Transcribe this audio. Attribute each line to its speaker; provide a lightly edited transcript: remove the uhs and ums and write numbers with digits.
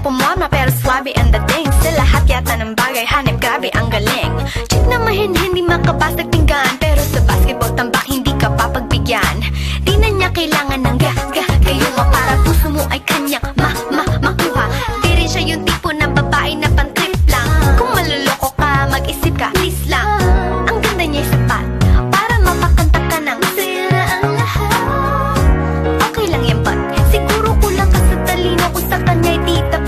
Speaker 1: pumorma pero swabe ang dating. Sa lahat yata ng bagay, hanip grabe ang galing. Chick na mahin, hindi makabastag tinggan, pero sa basketball tambak hindi ka papagbigyan. Di na niya kailangan ng gayuma para puso mo ay kanyang makuha. Di rin siya yung tipo ng babae na pantrip lang. Kung maluloko ka, mag-isip ka, please lang. Ang ganda niya'y sapat para mapakanta ka ng sira ang lahat. Okay lang yan, but siguro kulang ka sa talino kung sa kanya'y di tapat.